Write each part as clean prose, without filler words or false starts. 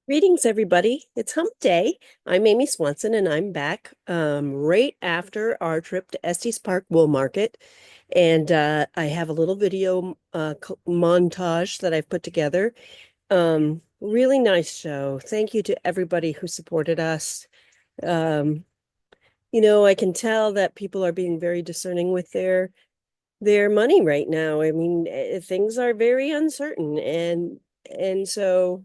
Greetings, everybody. It's Hump Day. I'm Amy Swanson, and I'm back right after our trip to Estes Park Wool Market. And I have a little video montage that I've put together. Really nice show. Thank you to everybody who supported us. Um, I can tell that people are being very discerning with their money right now. I mean, things are very uncertain, and so.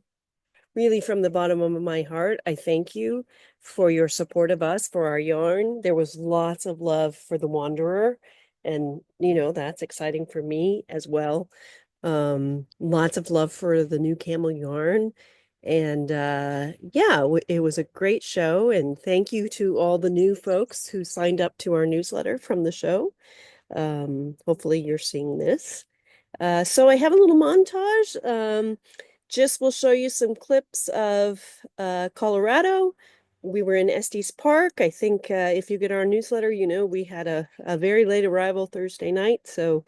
Really, from the bottom of my heart, I thank you for your support of us, for our yarn. There was lots of love for the Wanderer, and that's exciting for me as well. Lots of love for the new Camel yarn. And yeah, it was a great show. And thank you to all the new folks who signed up to our newsletter from the show. Hopefully you're seeing this. So I have a little montage. Just will show you some clips of Colorado. We were in Estes Park. I think if you get our newsletter, we had a very late arrival Thursday night. So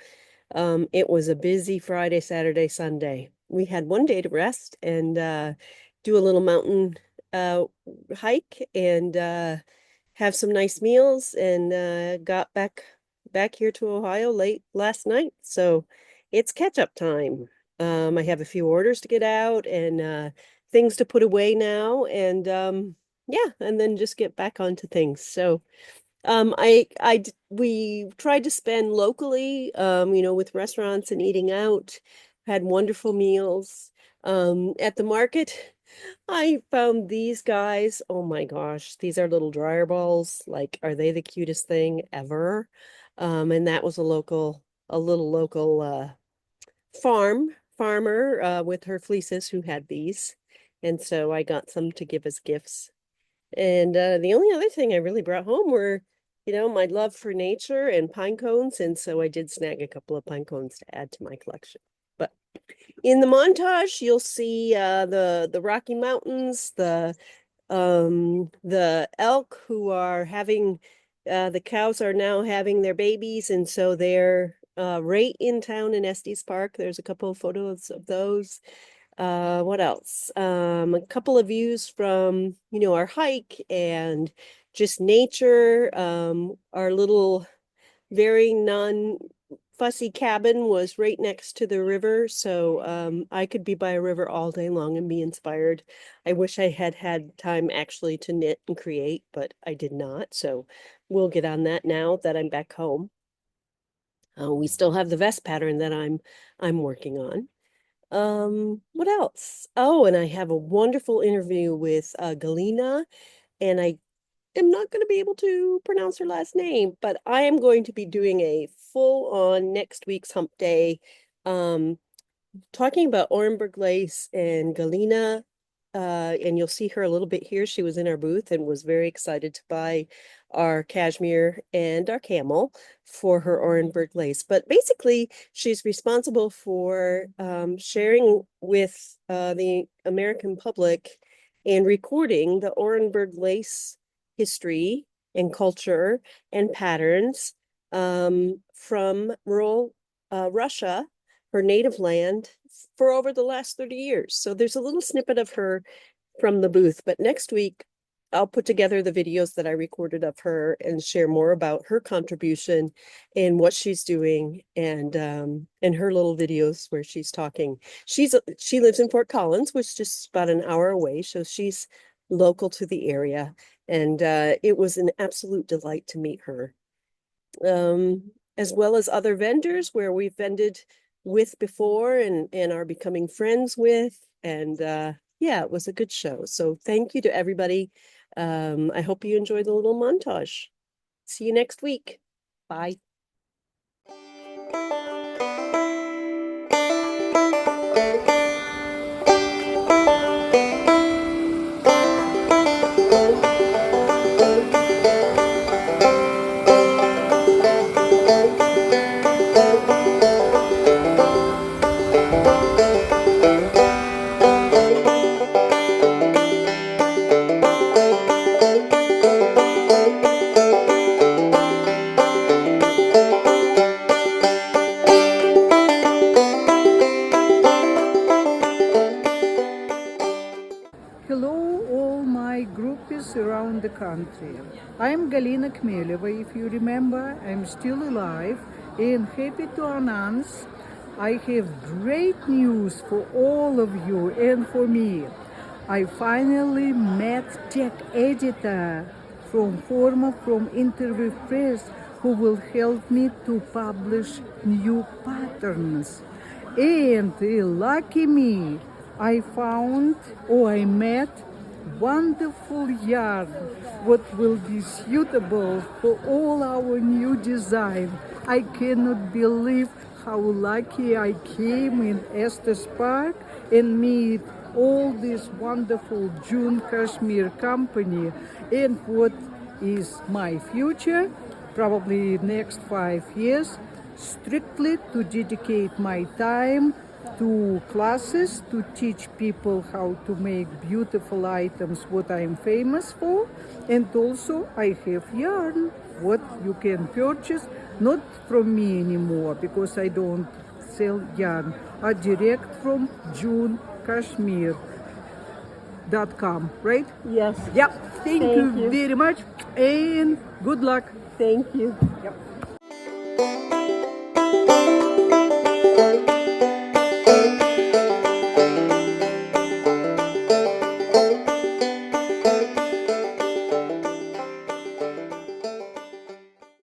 it was a busy Friday, Saturday, Sunday. We had one day to rest and do a little mountain uh, hike and have some nice meals and got back here to Ohio late last night. So it's catch up time. I have a few orders to get out and things to put away now and yeah, and then just get back onto things. So we tried to spend locally, with restaurants and eating out, had wonderful meals. At the market, I found these guys. Oh my gosh, these are little dryer balls. Like, are they the cutest thing ever? And that was a little local farmer with her fleeces who had these. And so I got some to give as gifts. And the only other thing I really brought home were, my love for nature and pine cones. And so I did snag a couple of pine cones to add to my collection. But in the montage, you'll see the Rocky Mountains, the elk who are having the cows are now having their babies, and so they're right in town in Estes Park. There's a couple of photos of those. What else? A couple of views from, our hike and just nature. Our little very non-fussy cabin was right next to the river, so I could be by a river all day long and be inspired. I wish I had had time actually to knit and create, but I did not. So we'll get on that now that I'm back home. We still have the vest pattern that I'm working on. What else? Oh, and I have a wonderful interview with Galina, and I am not going to be able to pronounce her last name, but I am going to be doing a full on next week's Hump Day, um, talking about Orenburg Lace and Galina. And you'll see her a little bit here. She was in our booth and was very excited to buy our cashmere and our camel for her Orenburg lace. But basically, she's responsible for sharing with the American public and recording the Orenburg lace history and culture and patterns from rural Russia, her native land, for over the last 30 years. So there's a little snippet of her from the booth, but next week I'll put together the videos that I recorded of her and share more about her contribution and what she's doing and her little videos where she's talking. She lives in Fort Collins, which is just about an hour away, so she's local to the area. And it was an absolute delight to meet her. As well as other vendors where we've vended with before and are becoming friends with. And yeah, it was a good show. So thank you to everybody. I hope you enjoyed the little montage. See you next week. Bye. hello all my groupies around the country. I'm Galina Khmeleva, if you remember. I'm still alive and happy to announce I have great news for all of you and for me. I finally met tech editor from Interview Press who will help me to publish new patterns. And lucky me, I found or I met wonderful yarn what will be suitable for all our new design. I cannot believe how lucky I came in Estes Park and meet all this wonderful June Cashmere company. And what is my future? Probably next 5 years, strictly to dedicate my time to classes to teach people how to make beautiful items, what I'm famous for. And also I have yarn, what you can purchase, not from me anymore because I don't sell yarn, are direct from junecashmere.com, right? Yes. Yeah, thank you Thank you. very much and good luck. Thank you. Yep.